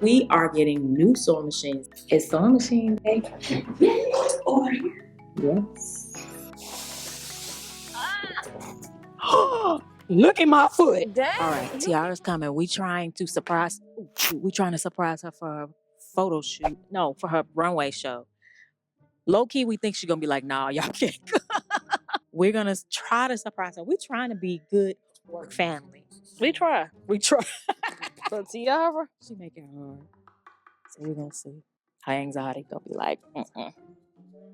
We are getting new sewing machines. It's sewing machine day. Yes. Look at my foot. Dang. All right, Tiara's coming. We trying to surprise her for a photo shoot. No, for her runway show. Low key, we think she's gonna be like, nah, y'all can't. We're gonna try to surprise her. We're trying to be good work family. We try. But Tiara, She making it hard. So we're gonna see. Her anxiety gonna be like,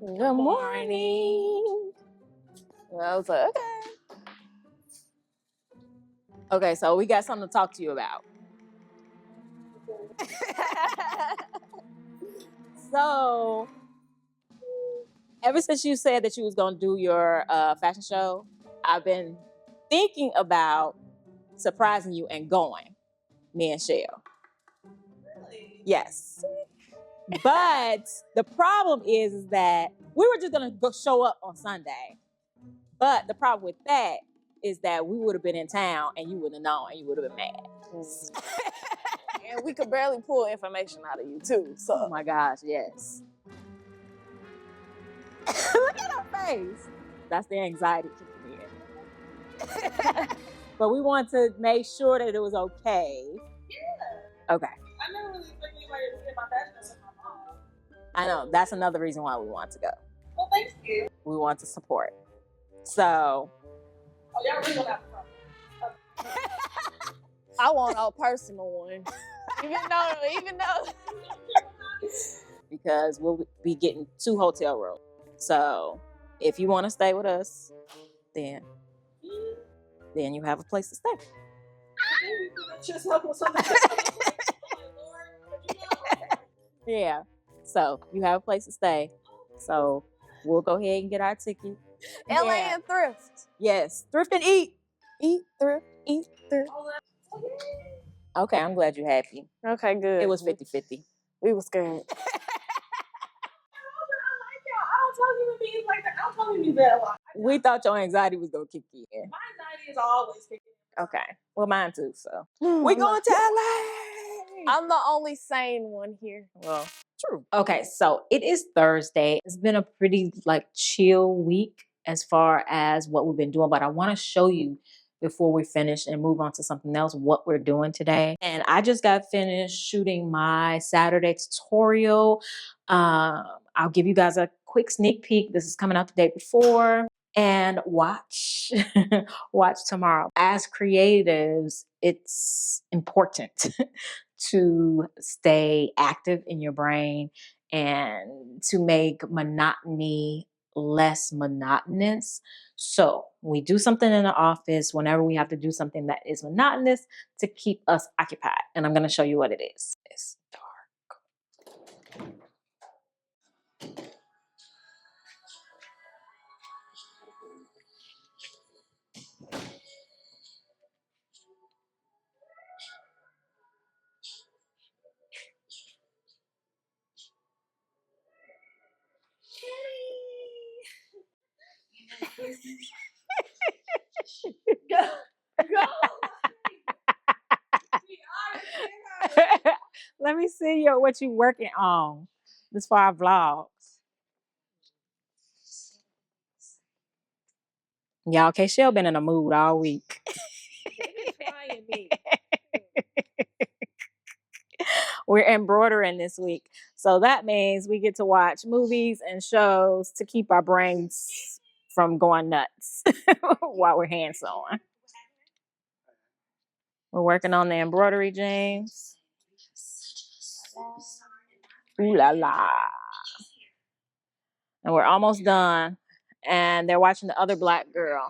good morning. And I was like, okay. Okay, so we got something to talk to you about. So, ever since you said that you was gonna do your fashion show, I've been thinking about surprising you and going, me and Shell. Really? Yes. But the problem is that we were just gonna go show up on Sunday. But the problem with that is that we would have been in town and you wouldn't have known and you would have been mad. And we could barely pull information out of you too. So Oh my gosh, yes. Look at her face. That's the anxiety kicking in. But we want to make sure that it was okay. yeah. Okay. I never really expected anybody to see my fashion except my mom. I know. That's another reason why we want to go. Well, thank you. We want to support. So. Oh, y'all really don't have a problem. I want a personal one. Even though. Because we'll be getting 2 hotel rooms. So if you want to stay with us, then you have a place to stay. Just help with something. Yeah. So you have a place to stay. So we'll go ahead and get our ticket. LA and thrift. Yes. Thrift and eat. Eat thrift. Eat thrift. Okay, I'm glad you're happy. Okay, good. It was 50-50. We were scared. We thought your anxiety was gonna kick in. My anxiety is always kicking in. Okay. Well, mine too, so. We going to LA! I'm the only sane one here. Well, true. Okay, so it is Thursday. It's been a pretty chill week as far as what we've been doing, but I want to show you before we finish and move on to something else what we're doing today. And I just got finished shooting my Saturday tutorial. I'll give you guys a quick sneak peek. This is coming out the day before. And watch tomorrow. As creatives, it's important to stay active in your brain and to make monotony less monotonous. So we do something in the office whenever we have to do something that is monotonous to keep us occupied. And I'm going to show you what it is. It's dark. Go. Let me see what you working on. This for our vlogs. Y'all, K-Shell been in a mood all week. We're embroidering this week. So that means we get to watch movies and shows to keep our brains from going nuts while we're hand sewing. We're working on the embroidery, James. Ooh la la. And we're almost done. And they're watching the other black girl.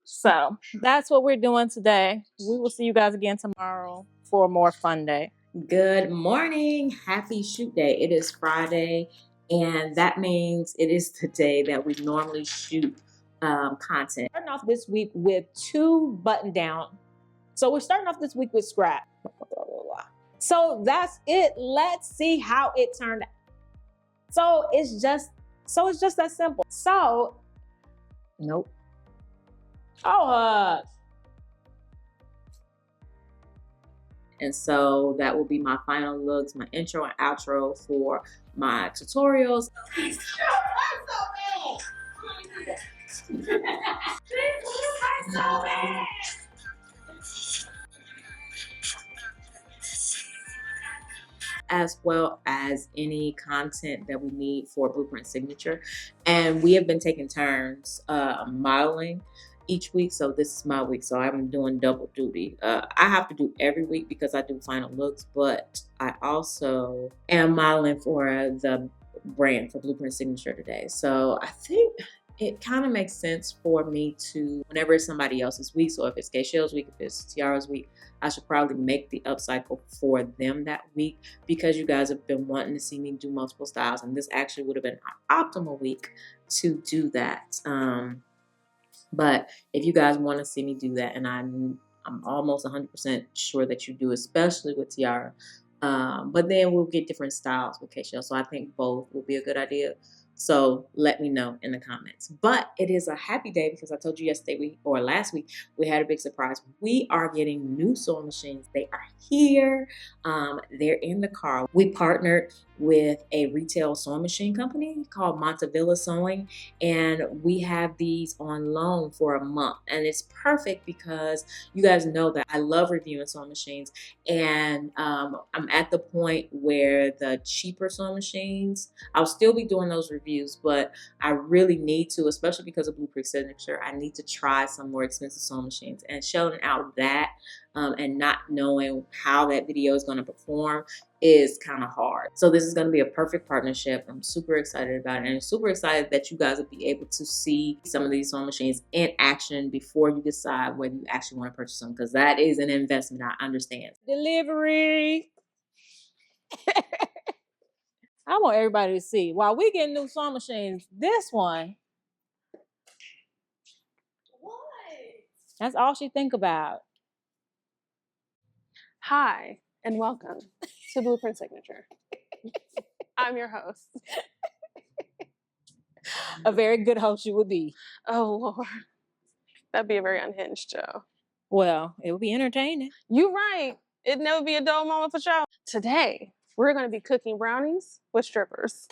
So that's what we're doing today. We will see you guys again tomorrow for a more fun day. Good morning. Happy shoot day. It is Friday, and that means it is the day that we normally shoot content. Starting off this week with 2 button down. So we're starting off this week with scrap. So that's it. Let's see how it turned out. So it's just that simple. So, nope. Oh, And so that will be my final looks, my intro and outro for my tutorials. As well as any content that we need for Blueprint Signature. And we have been taking turns modeling each week. So this is my week. So I'm doing double duty. I have to do every week because I do final looks, but I also am modeling for the brand for Blueprint Signature today. So I think it kind of makes sense for me to, whenever it's somebody else's week, so if it's Keisha's week, if it's Tiara's week, I should probably make the upcycle for them that week, because you guys have been wanting to see me do multiple styles, and this actually would have been an optimal week to do that. But if you guys want to see me do that, and I'm almost 100% sure that you do, especially with Tiara, but then we'll get different styles with Keisha. So I think both will be a good idea. So let me know in the comments. But it is a happy day because I told you yesterday or last week we had a big surprise. We are getting new sewing machines. They are here. They're in the car. We partnered with a retail sewing machine company called Montevilla Sewing, and we have these on loan for a month. And it's perfect because you guys know that I love reviewing sewing machines, and I'm at the point where the cheaper sewing machines, I'll still be doing those reviews, but I really need to, especially because of Blueprint Signature, I need to try some more expensive sewing machines. And shelling out that and not knowing how that video is going to perform is kind of hard. So this is going to be a perfect partnership. I'm super excited about it, and I'm super excited that you guys will be able to see some of these sewing machines in action before you decide whether you actually want to purchase them, because that is an investment. I understand. Delivery. I want everybody to see. While we get new sewing machines, this one, what? That's all she think about. Hi, and welcome to Blueprint Signature. I'm your host. A very good host you would be. Oh, Lord. That'd be a very unhinged show. Well, it would be entertaining. You're right. It'd never be a dull moment for show. Today, we're going to be cooking brownies with strippers.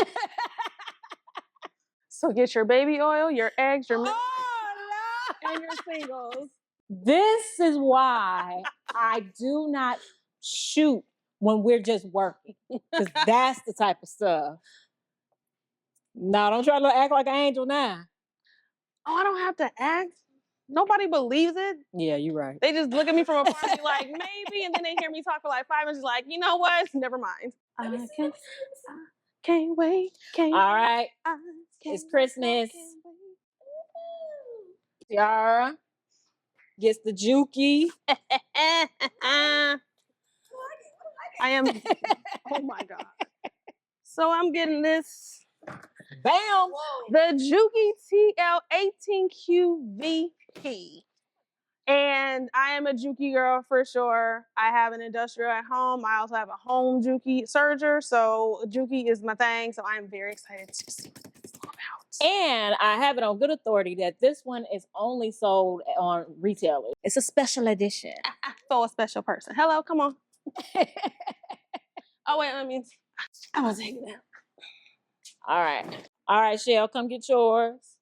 So get your baby oil, your eggs, your milk, and your singles. This is why I do not shoot when we're just working, because that's the type of stuff. No, don't try to act like an angel now. Oh, I don't have to act. Nobody believes it. Yeah, you're right. They just look at me from afar and be like, maybe, and then they hear me talk for like 5 minutes, like, you know what? Never mind. I can't wait. All right. It's Christmas. Tiara gets the Juki. I am. Oh my God. So I'm getting this. Bam! The Juki TL18QVP. And I am a Juki girl for sure. I have an industrial at home. I also have a home Juki serger. So Juki is my thing. So I'm very excited to see what it's all about. And I have it on good authority that this one is only sold on retailers. It's a special edition. For a special person. Hello, come on. Oh, wait, I'm going to take it out. All right, Shell, come get yours.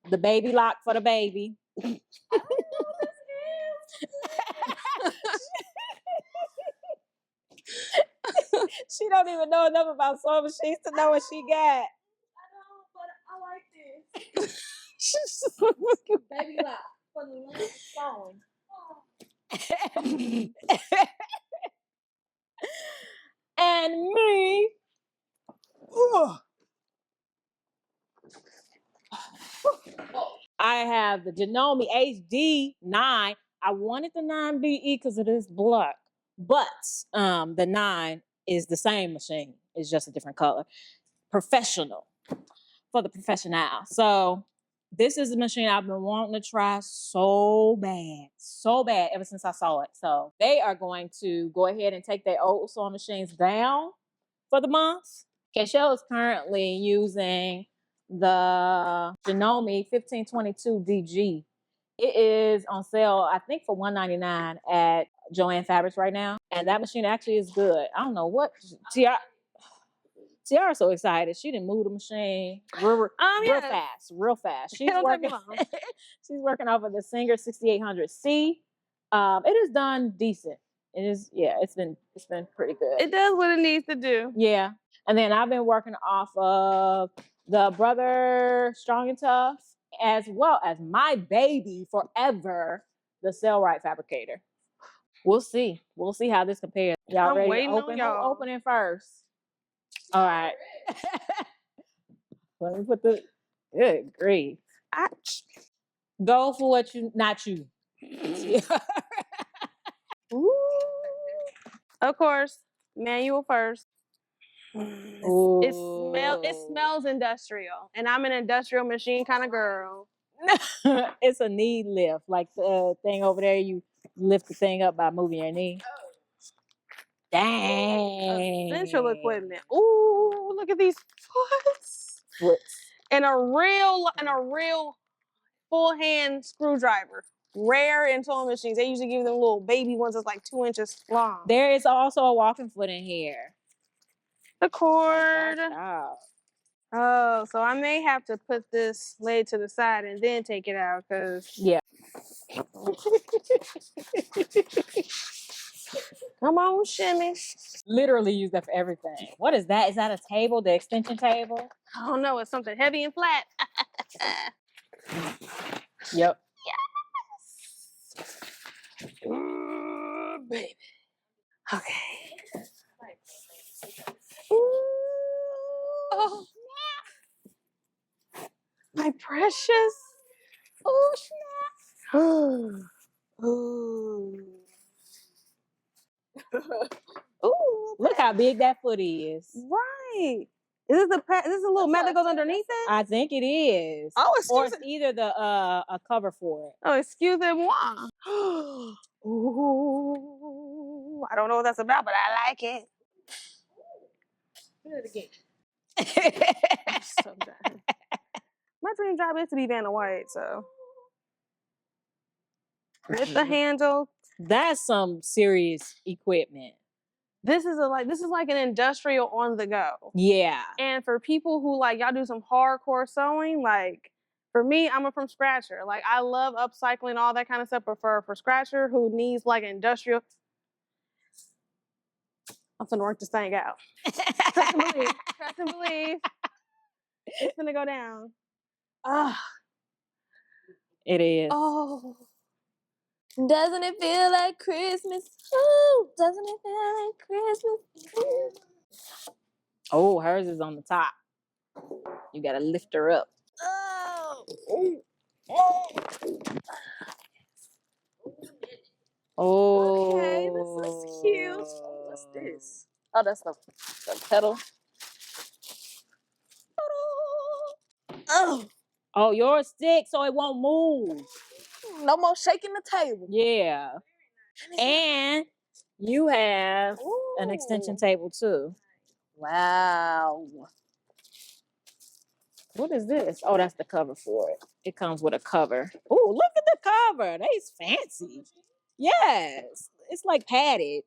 The Babylock for the baby. I don't know what this is. She don't even know enough about sewing machines to know what she got. I know, but I like this. Babylock for the sewing. And me. I have the Janome HD9. I wanted the 9BE because it is black, but the 9 is the same machine. It's just a different color. Professional, for the professional. So this is a machine I've been wanting to try so bad ever since I saw it. So they are going to go ahead and take their old sewing machines down for the month. Keisha is currently using the Janome 1522 DG. It is on sale, I think, for $199 at Joanne Fabrics right now, and that machine actually is good. I don't know what Tiara's so excited. She didn't move the machine real fast. She's Don't take me working. long. She's working off of the Singer 6800C. It is done decent. It is, yeah. It's been pretty good. It does what it needs to do. Yeah, and then I've been working off of the Brother Strong and Tough, as well as my baby forever, the Cellrite Fabricator. We'll see. We'll see how this compares. Y'all I'm ready to waiting on open? y'all. Who opening first? All right. Let me put the good grief. Go for what you, not you. Ooh. Of course, manual first. It smells industrial, and I'm an industrial machine kind of girl. It's a knee lift, like the thing over there. You lift the thing up by moving your knee. Dang. Essential equipment. Ooh, look at these foots. And a real full hand screwdriver. Rare in towing machines. They usually give them little baby ones that's like 2 inches long. There is also a walking foot in here. The cord. Oh, Oh, so I may have to put this laid to the side and then take it out, because yeah. Come on, shimmy. Literally use that for everything. What is that? Is that a table? The extension table? I don't know. It's something heavy and flat. Yep. Yes. Ooh, baby. Okay. Ooh. Oh, my precious. Oh, snap. Ooh. Ooh. Look how big that foot is. Right. Is this a little mat that goes underneath it? I think it is. Oh, or excuse it's either the a cover for it. Oh, excusez-moi. Ooh. I don't know what that's about, but I like it. Do it again. I'm so done. My dream job is to be Vanna White, so. With the handle. That's some serious equipment. This is like an industrial on the go. Yeah. And for people who like y'all do some hardcore sewing, like for me, I'm a from scratcher. Like I love upcycling, all that kind of stuff, but for scratcher who needs like industrial, I'm gonna work this thing out. Trust and believe. Trust and believe. It's gonna go down. Ah. It is. Oh. Doesn't it feel like Christmas? Ooh, doesn't it feel like Christmas? Ooh. Oh, hers is on the top. You gotta lift her up. Oh. Oh. Oh. Okay, this is cute. What's this? Oh, that's the pedal. Oh. Oh, yours stick so it won't move. No more shaking the table. Yeah. And you have an extension table too. Wow. What is this? Oh, that's the cover for it. It comes with a cover. Oh, look at the cover. That's fancy. Yes. It's like padded.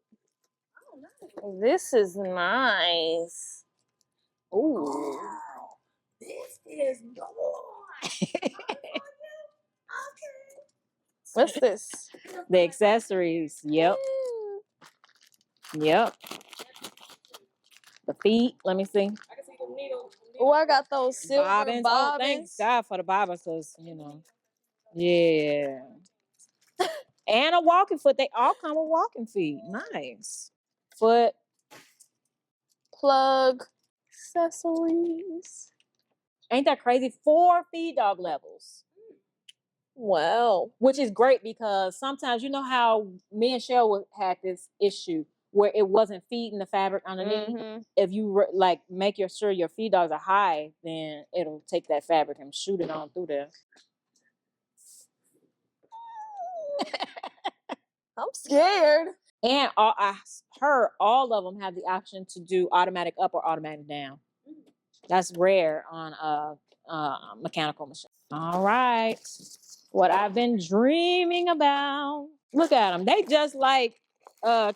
This is nice. Ooh. This is What's this? The accessories. Yep. Yep. The feet. Let me see. Oh, I got those silver Bobbins. Oh, thank God for the bobbins, because, you know. Yeah. And a walking foot. They all come with walking feet. Nice. Foot. Plug. Accessories. Ain't that crazy? 4 feed dog levels. Wow. Which is great, because sometimes, you know how me and Shell had this issue where it wasn't feeding the fabric underneath. Mm-hmm. If you like make sure your feed dogs are high, then it'll take that fabric and shoot it on through there. I'm scared. And I heard all of them have the option to do automatic up or automatic down. That's rare on a mechanical machine. All right. What I've been dreaming about. Look at them. They just like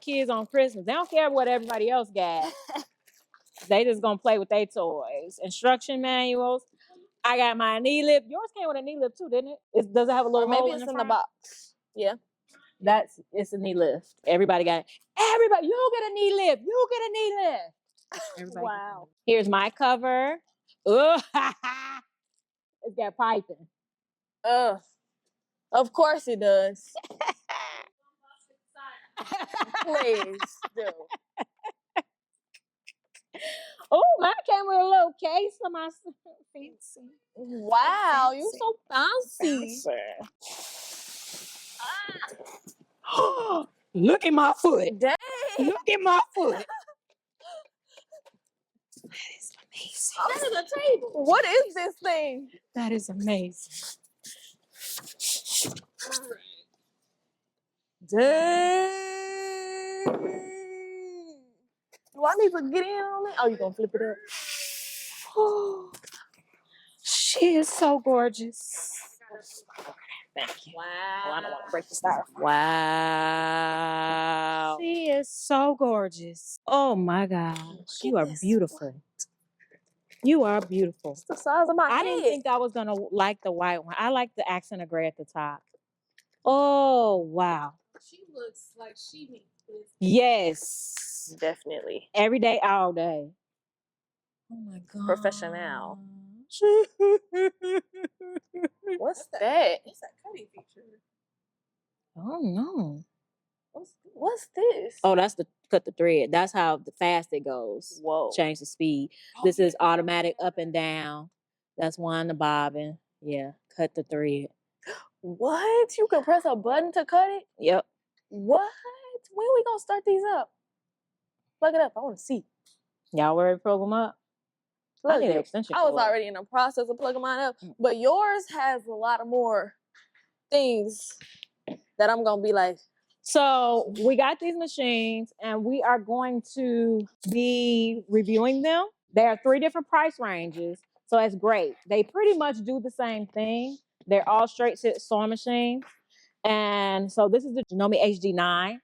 kids on Christmas. They don't care what everybody else got. They just gonna play with their toys. Instruction manuals. I got my knee lip. Yours came with a knee lip too, didn't it? Does it have a little Maybe hole it's in in the the front? box. Yeah. It's a knee lift. Everybody got it. Everybody, you get a knee lift. You get a knee lift. Everybody Wow. Here's my cover. Ugh. It's got piping. Of course it does. Please do. Oh, mine came with a little case for my fancy. Wow, you so fancy. Look at my foot. Dang. Look at my foot. That is a table. What is this thing? That is amazing. Dang. Do I need to get in on it? Oh, you gonna flip it up? She is so gorgeous. Thank you. Wow. Oh, I don't want to break the styrofoam. Wow. She is so gorgeous. Oh my gosh. You are beautiful. You are beautiful. It's the size of my head. I didn't think I was going to like the white one. I like the accent of gray at the top. Oh, wow. She looks like she needs this. Yes. Definitely. Every day, all day. Oh my God. Professional. What's that? What's that cutting feature? I don't know. What's this? Oh, that's the cut the thread. That's how fast it goes. Whoa. Change the speed. This is automatic up and down. That's one, the bobbin. Yeah, cut the thread. What? You can press a button to cut it? Yep. What? When we gonna start these up? Plug it up. I want to see. Y'all ready to plug them up? I need an extension I was cord. already in the process of plugging mine up, but yours has a lot of more things that I'm gonna be like. So we got these machines and we are going to be reviewing them. There are 3 different price ranges, so that's great. They pretty much do the same thing. They're all straight sit sewing machines. And so this is the Janome HD9,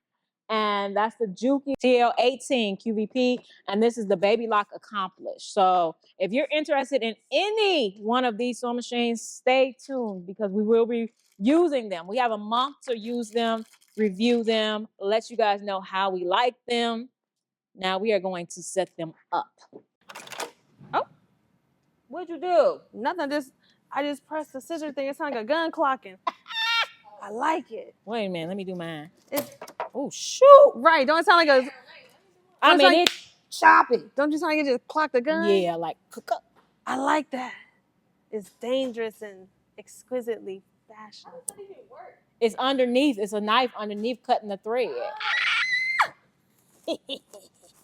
and that's the Juki TL18 QVP, and this is the Babylock Accomplished. So if you're interested in any one of these sewing machines, stay tuned because we will be using them. We have a month to use them, review them, let you guys know how we like them. Now we are going to set them up. Oh, what'd you do? Nothing. I just pressed the scissor thing. It's like a gun clocking. I like it. Wait a minute, let me do mine. Oh shoot! Right? Don't it sound like a? I mean, like, it's choppy. Don't you sound like it just clocked the gun? Yeah, like cook up. I like that. It's dangerous and exquisitely fashioned. How does that even work? It's underneath. It's a knife underneath cutting the thread.